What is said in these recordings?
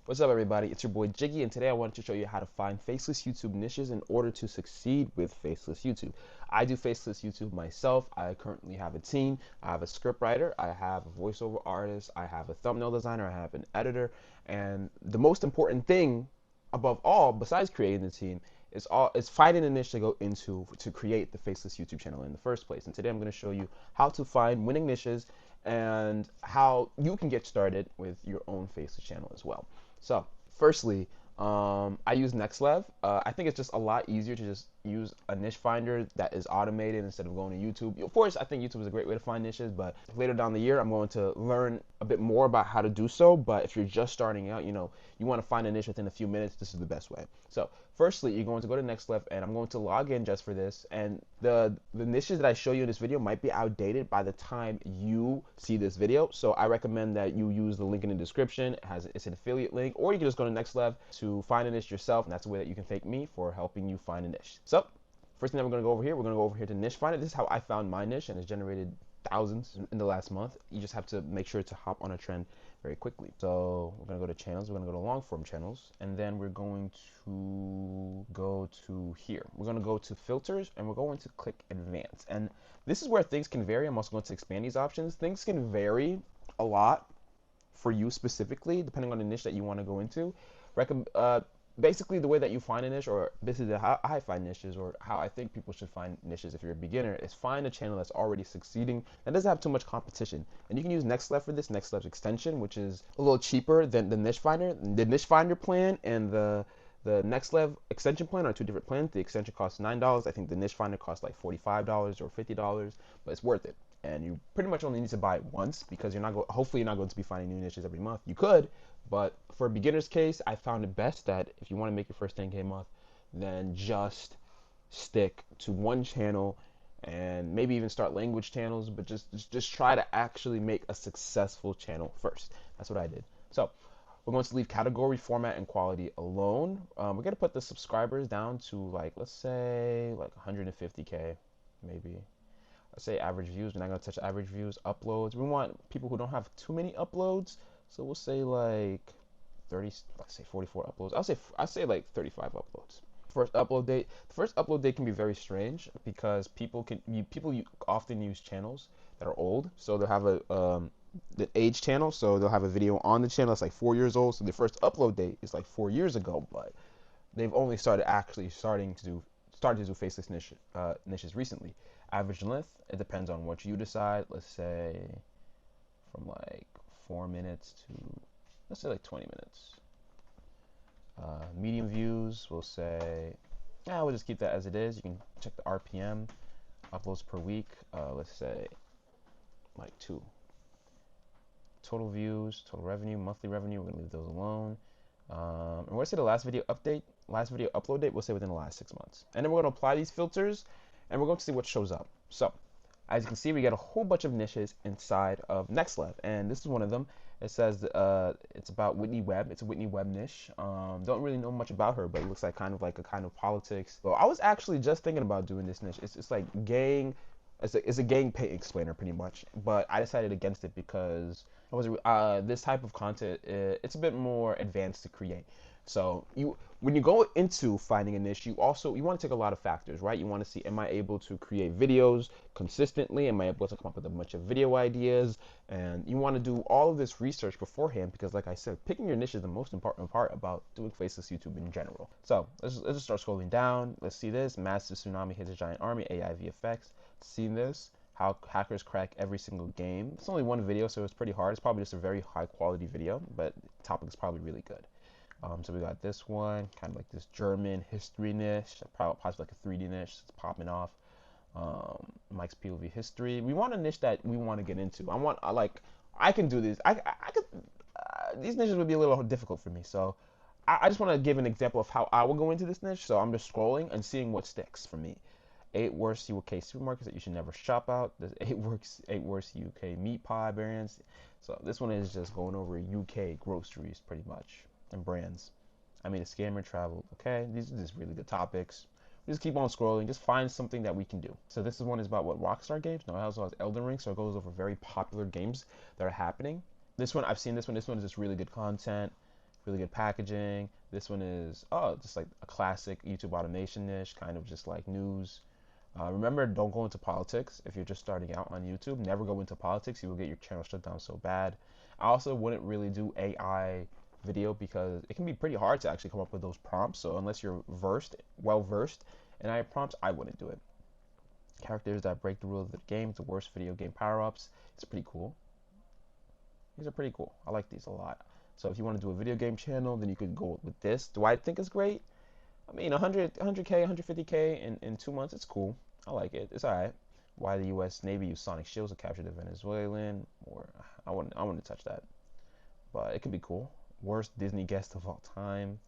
What's up, everybody? It's your boy Jiggy, and today I wanted to show you how to find faceless YouTube niches in order to succeed with faceless YouTube. I do faceless YouTube myself. I currently have a team. I have a script writer. I have a voiceover artist. I have a thumbnail designer. I have an editor. And the most important thing, above all, besides creating the team, is finding a niche to go into to create the faceless YouTube channel in the first place. And today I'm going to show you how to find winning niches and how you can get started with your own faceless channel as well. So, firstly, I use Nexlev. I think it's just a lot easier to just use a niche finder that is automated instead of going to YouTube. Of course, I think YouTube is a great way to find niches, but later down the year, I'm going to learn a bit more about how to do so. But if you're just starting out, you want to find a niche within a few minutes, this is the best way. So, firstly, you're going to go to NextLev, and I'm going to log in just for this. And the niches that I show you in this video might be outdated by the time you see this video. So I recommend that you use the link in the description. It's an affiliate link, or you can just go to NextLev to find a niche yourself, and that's the way that you can thank me for helping you find a niche. So first thing that we're going to go over here, we're going to go over here to niche finder. This is how I found my niche, and it's generated thousands in the last month. You just have to make sure to hop on a trend very quickly. So we're going to go to channels, we're going to go to long form channels, and then we're going to go to here. We're going to go to filters, and we're going to click advanced. And this is where things can vary. I'm also going to expand these options. Things can vary a lot for you specifically, depending on the niche that you want to go into. Basically, the way that you find a niche, or basically how I find niches, or how I think people should find niches if you're a beginner, is find a channel that's already succeeding, that doesn't have too much competition. And you can use NextLev for this, NextLev's extension, which is a little cheaper than the niche finder. The niche finder plan and the NextLev extension plan are two different plans. The extension costs $9. I think the niche finder costs like $45 or $50, but it's worth it. And you pretty much only need to buy it once, because hopefully you're not going to be finding new niches every month. You could, but for a beginner's case, I found it best that if you want to make your first 10K month, then just stick to one channel, and maybe even start language channels, but just try to actually make a successful channel first. That's what I did. So we're going to leave category, format, and quality alone. We're going to put the subscribers down to, like, let's say like 150K, maybe. Let's say average views. We're not going to touch average views. Uploads, we want people who don't have too many uploads. So we'll say like 30, let's say 44 uploads. I'll say like 35 uploads. First upload date. The first upload date can be very strange, because people often use channels that are old. So they'll have the age channel. So they'll have a video on the channel that's like 4 years old. So the first upload date is like 4 years ago, but they've only started to do faceless niches recently. Average length, it depends on what you decide. Let's say from like 4 minutes to, let's say like 20 minutes. Medium views, we'll say, yeah, we'll just keep that as it is. You can check the RPM, uploads per week. Let's say like 2. Total views, total revenue, monthly revenue, we're gonna leave those alone. And we'll say the last video upload date, we'll say within the last 6 months. And then we're gonna apply these filters, and we're going to see what shows up. So as you can see, we get a whole bunch of niches inside of NextLev, and this is one of them. It says it's about Whitney Webb. It's a Whitney Webb niche. Don't really know much about her, but it looks like a kind of politics. So I was actually just thinking about doing this niche. It's like gang. It's a gang pay explainer pretty much, but I decided against it because this type of content, it's a bit more advanced to create. So when you go into finding a niche, you want to take a lot of factors, right? You want to see, am I able to create videos consistently? Am I able to come up with a bunch of video ideas? And you want to do all of this research beforehand, because like I said, picking your niche is the most important part about doing faceless YouTube in general. So let's just start scrolling down. Let's see this. Massive tsunami hits a giant army, AI VFX. Seen this? How hackers crack every single game. It's only one video, so it's pretty hard. It's probably just a very high quality video, but the topic is probably really good. So we got this one, kind of like this German history niche, possibly like a 3D niche. It's popping off. Mike's POV history. We want a niche that we want to get into. I can do this. These niches would be a little difficult for me. So I just want to give an example of how I will go into this niche. So I'm just scrolling and seeing what sticks for me. 8 worst UK supermarkets that you should never shop out. There's 8 worst UK meat pie brands. So this one is just going over UK groceries pretty much, and brands. I mean, a scammer traveled. Okay, these are just really good topics. We just keep on scrolling. Just find something that we can do. So this one is about what, Rockstar games? No, it also has Elden Ring. So it goes over very popular games that are happening. This one, I've seen this one. This one is just really good content. really good packaging. This one is, oh, just like a classic YouTube automation niche, kind of just like news. Remember, don't go into politics if you're just starting out on YouTube. Never go into politics. You will get your channel shut down so bad. I also wouldn't really do AI video because it can be pretty hard to actually come up with those prompts. So unless you're well versed in AI prompts, I wouldn't do it. Characters that break the rules of the game, the worst video game power-ups. It's pretty cool. These are pretty cool. I like these a lot. So if you want to do a video game channel, then you could go with this. Do I think it's great? I mean, 100K, 150K in 2 months, it's cool. I like it. It's all right. Why the U.S. Navy used sonic shields to capture the Venezuelan, or I wouldn't touch that, but it could be cool. Worst Disney guest of all time.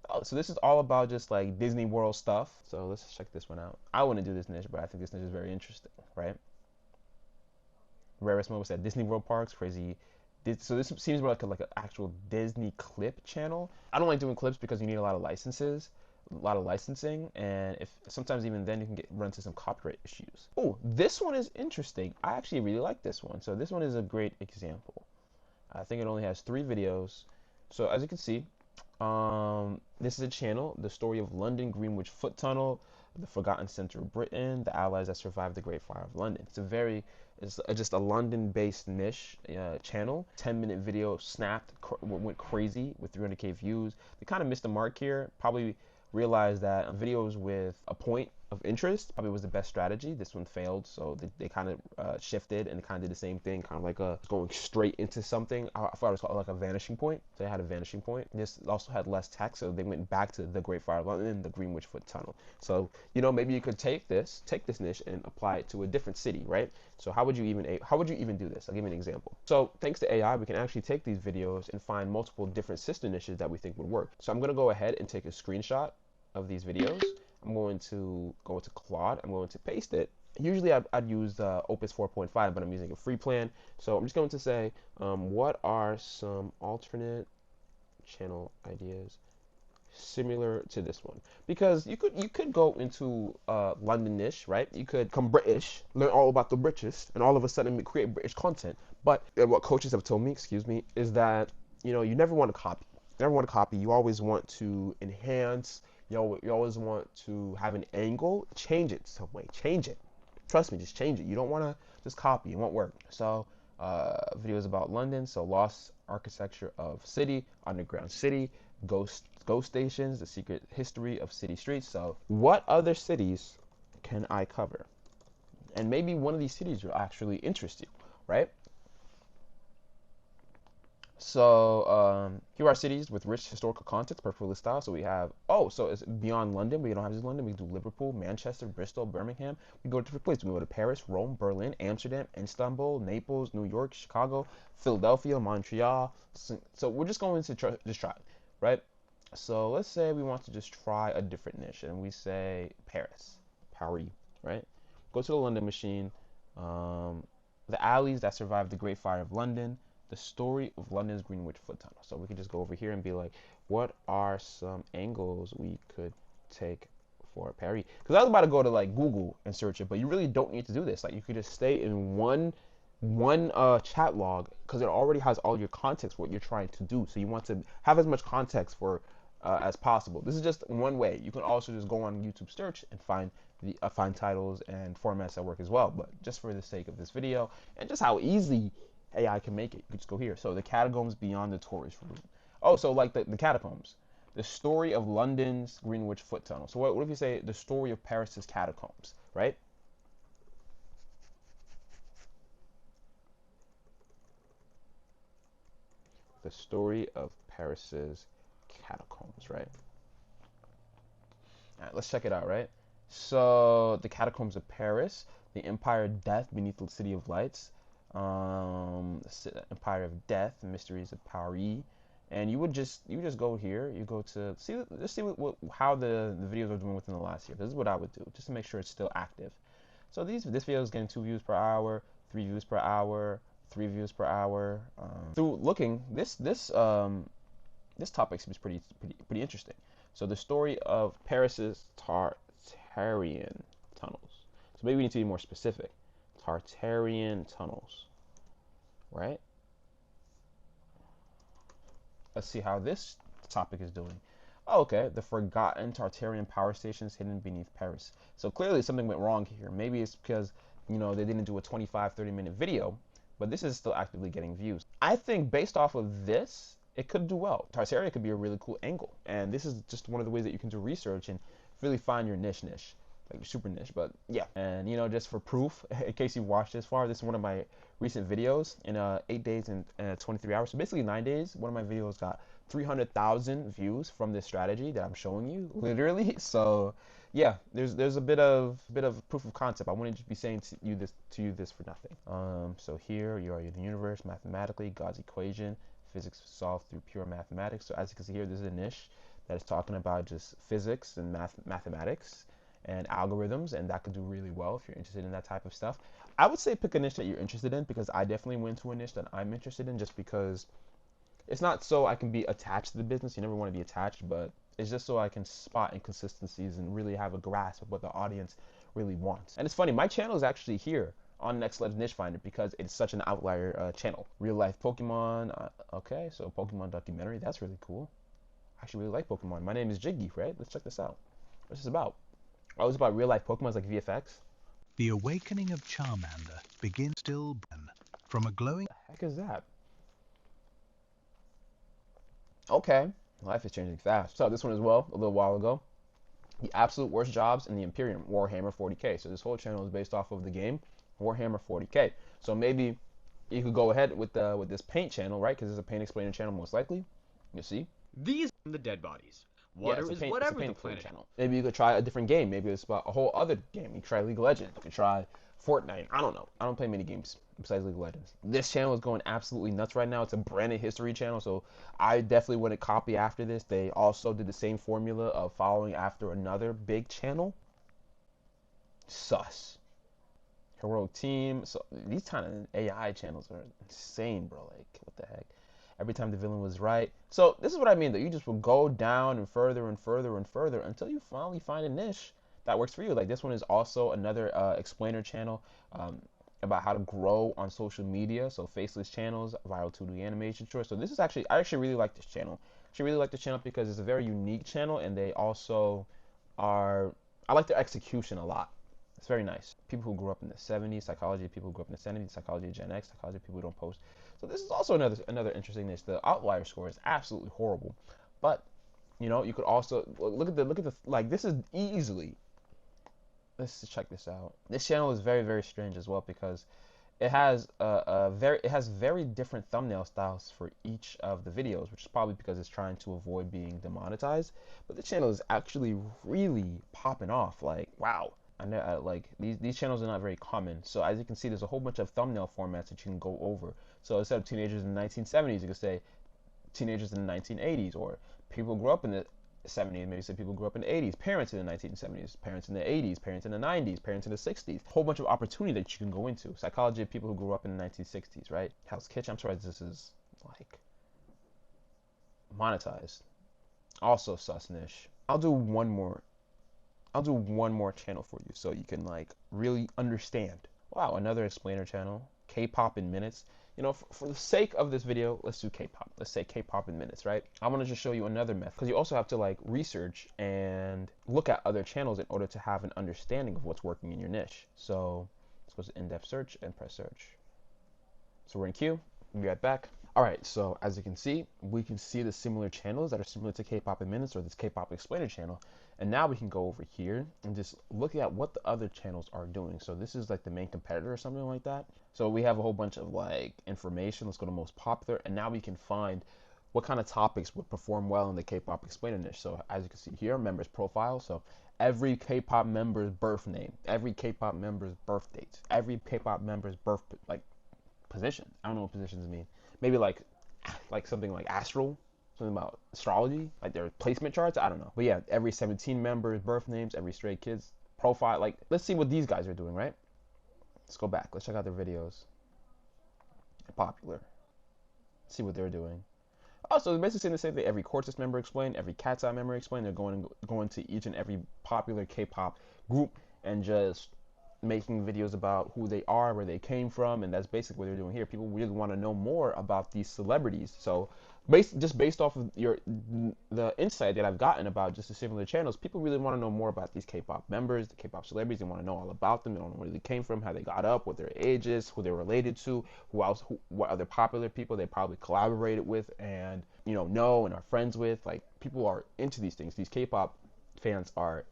Oh, so this is all about just like Disney World stuff. So let's check this one out. I wouldn't do this niche, but I think this niche is very interesting, right? Rarest moments at Disney World parks, crazy. So this seems more like an actual Disney clip channel. I don't like doing clips because you need a lot of licensing, and if sometimes even then you can run into some copyright issues. Oh, this one is interesting. I actually really like this one. So this one is a great example. I think it only has 3 videos. So as you can see, this is a channel, the story of London Greenwich Foot Tunnel, the forgotten center of Britain, the allies that survived the Great Fire of London. It's just a London-based niche channel. 10-minute video snapped, went crazy with 300K views. They kind of missed the mark here. Probably realized that videos with a point of interest probably was the best strategy. This one failed, so they kind of shifted and kind of did the same thing, kind of like going straight into something. I thought it was called like a vanishing point. So they had a vanishing point. This also had less text, so they went back to the Great Fire of London, the Greenwich Foot Tunnel. So maybe you could take this niche and apply it to a different city, right? So how would you even do this? I'll give you an example. So thanks to AI, we can actually take these videos and find multiple different sister niches that we think would work. So I'm going to go ahead and take a screenshot of these videos. I'm going to go into Claude. I'm going to paste it. Usually I'd use Opus 4.5, but I'm using a free plan. So I'm just going to say, what are some alternate channel ideas similar to this one? Because you could go into London-ish, right? You could come British, learn all about the British, and all of a sudden create British content. But what coaches have told me, is that you never want to copy. You never want to copy. You always want to enhance. You always want to have an angle. Change it some way. Change it. Trust me, just change it. You don't want to just copy. It won't work. So videos about London. So lost architecture of city, underground city, ghost stations, the secret history of city streets. So what other cities can I cover? And maybe one of these cities will actually interest you, right? So here are cities with rich historical context, perfectly styled. So we have, so it's beyond London. We don't have just London. We do Liverpool, Manchester, Bristol, Birmingham. We go to different places. We go to Paris, Rome, Berlin, Amsterdam, Istanbul, Naples, New York, Chicago, Philadelphia, Montreal. So we're just going to just try, right? So let's say we want to just try a different niche, and we say Paris, right? Go to the London machine. The alleys that survived the Great Fire of London. The story of London's Greenwich Foot Tunnel. So we can just go over here and be like, what are some angles we could take for Paris? Because I was about to go to like Google and search it, but you really don't need to do this. Like you could just stay in one chat log because it already has all your context for what you're trying to do. So you want to have as much context for as possible. This is just one way. You can also just go on YouTube search and find titles and formats that work as well. But just for the sake of this video and just how easy AI can make it, you can just go here. So the catacombs beyond the tourist route. Oh, so like the catacombs. The story of London's Greenwich Foot Tunnel. So what if you say the story of Paris's catacombs, right? The story of Paris's catacombs, right? All right, let's check it out, right? So the catacombs of Paris, the Empire of Death beneath the City of Lights, Empire of Death, Mysteries of Paris, and you just go here. You go to let's see how the videos are doing within the last year. This is what I would do just to make sure it's still active. So this video is getting 2 views per hour, 3 views per hour, 3 views per hour. Through looking, this topic seems pretty interesting. So the story of Paris's Tartarian tunnels. So maybe we need to be more specific. Tartarian tunnels, right? Let's see how this topic is doing. Oh, okay, the forgotten Tartarian power stations hidden beneath Paris. So clearly something went wrong here. Maybe it's because, they didn't do a 25, 30-minute video, but this is still actively getting views. I think based off of this, it could do well. Tartaria could be a really cool angle. And this is just one of the ways that you can do research and really find your niche, like your super niche. But yeah, and just for proof, in case you've watched this far, this is one of my recent videos in 8 days and 23 hours. So basically 9 days, one of my videos got 300,000 views from this strategy that I'm showing you, literally. So yeah, there's a bit of proof of concept. I wouldn't just be saying to you this for nothing. So here you are in the universe mathematically, God's equation, physics solved through pure mathematics. So as you can see here, this is a niche that is talking about just physics and mathematics and algorithms, and that could do really well if you're interested in that type of stuff. I would say pick a niche that you're interested in, because I definitely went to a niche that I'm interested in, just because it's not so I can be attached to the business. You never want to be attached, but it's just so I can spot inconsistencies and really have a grasp of what the audience really wants. And it's funny, my channel is actually here on NextLev's Niche Finder because it's such an outlier channel. Real life Pokemon, okay, so Pokemon documentary, that's really cool. I actually really like Pokemon. My name is Jiggy, right? Let's check this out. What's this about? Oh, it's about real life Pokemon, like VFX. The awakening of Charmander begins still from a glowing... What the heck is that? Okay, life is changing fast. So this one as well, a little while ago. The absolute worst jobs in the Imperium, Warhammer 40k. So this whole channel is based off of the game Warhammer 40k. So maybe you could go ahead with this paint channel, right? Because it's a paint explainer channel most likely. You see? These are the dead bodies. Water is whatever the planet. Channel. Maybe you could try a different game. Maybe it's about a whole other game. You could try League of Legends. You could try Fortnite. I don't know. I don't play many games besides League of Legends. This channel is going absolutely nuts right now. It's a branded history channel, so I definitely wouldn't copy after this. They also did the same formula of following after another big channel. Sus. Heroic Team. So these kind of AI channels are insane, bro. Like, what the heck? Every time the villain was right. So this is what I mean, that you just will go down and further and further and further until you finally find a niche that works for you. Like this one is also another explainer channel about how to grow on social media. So Faceless channels, viral 2D animation shorts. So this is actually, I actually really like this channel. I actually really like this channel because it's a very unique channel, and they also are, I like their execution a lot. It's very nice. People who grew up in the 70s, psychology of people who grew up in the 70s, psychology of Gen X, psychology of people who don't post. So this is also another interesting niche. The outlier score is absolutely horrible, but you could also look at the like, this is easily. Let's just check this out. This channel is very, very strange as well, because it has very different thumbnail styles for each of the videos, which is probably because it's trying to avoid being demonetized. But the channel is actually really popping off. Like, wow. I know, like these channels are not very common. So as you can see, there's a whole bunch of thumbnail formats that you can go over. So instead of teenagers in the 1970s, you could say teenagers in the 1980s, or people grew up in the 70s, maybe say people grew up in the 80s, parents in the 1970s, parents in the 80s, parents in the 90s, parents in the 60s. A whole bunch of opportunity that you can go into. Psychology of people who grew up in the 1960s, right? Hell's Kitchen, I'm surprised this is like monetized. Also sus niche. I'll do one more channel for you so you can like really understand. Wow, another explainer channel, K-pop in minutes. For the sake of this video, let's do K-pop. Let's say K-pop in minutes, right? I'm gonna just show you another method, because you also have to like research and look at other channels in order to have an understanding of what's working in your niche. So let's go to in-depth search and press search. So we're in queue. We'll be right back. All right, so as you can see, we can see the similar channels that are similar to K-pop in minutes, or this K-pop explainer channel. And now we can go over here and just look at what the other channels are doing. So this is like the main competitor or something like that. So we have a whole bunch of like information. Let's go to most popular, and now we can find what kind of topics would perform well in the K-pop explainer niche. So as you can see here, members profile. So every K-pop member's birth name, every K-pop member's birth dates, every K-pop member's birth position. I don't know what positions mean. Maybe like something like astral, something about astrology, like their placement charts. I don't know. But yeah, every 17 members' birth names, every Stray Kids profile. Like, let's see what these guys are doing, right? Let's go back. Let's check out their videos. They're popular. Let's see what they're doing. Oh, so they're basically saying the same thing. Every Cortex member explained, every Cat's Eye member explained. They're going to each and every popular K-pop group and just making videos about who they are, where they came from, and that's basically what they're doing here. People really want to know more about these celebrities. So Based off of the insight that I've gotten about just the similar channels, people really want to know more about these K-pop members, the K-pop celebrities. They want to know all about them. They don't know where they came from, how they got up, what their age is, who they're related to, what other popular people they probably collaborated with and and are friends with. Like, people are into these things. These K-pop fans are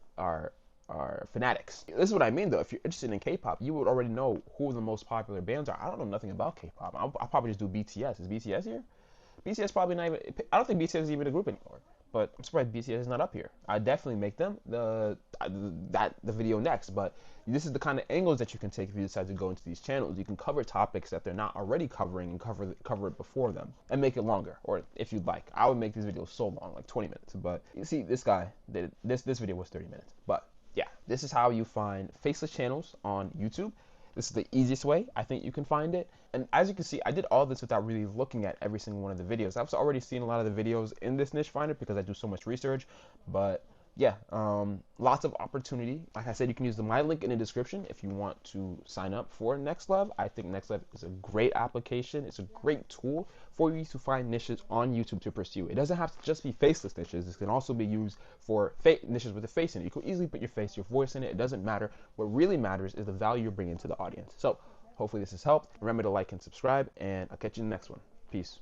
fanatics. This is what I mean, though. If you're interested in K-pop, you would already know who the most popular bands are. I don't know nothing about K-pop. I'll probably just do BTS. Is BTS here? BTS probably not even. I don't think BTS is even a group anymore. But I'm surprised BTS is not up here. I definitely make them the video next. But this is the kind of angles that you can take if you decide to go into these channels. You can cover topics that they're not already covering and cover it before them and make it longer. Or if you'd like, I would make these videos so long, like 20 minutes. But you see, this guy did this video was 30 minutes. But yeah, this is how you find faceless channels on YouTube. This is the easiest way I think you can find it. And as you can see, I did all this without really looking at every single one of the videos. I've already seen a lot of the videos in this niche finder because I do so much research. But yeah, lots of opportunity. Like I said, you can use my link in the description if you want to sign up for NextLev. I think NextLev is a great application. It's a great tool for you to find niches on YouTube to pursue. It doesn't have to just be faceless niches. This can also be used for niches with a face in it. You can easily put your face, your voice in it. It doesn't matter. What really matters is the value you're bringing to the audience. So hopefully this has helped. Remember to like and subscribe, and I'll catch you in the next one. Peace.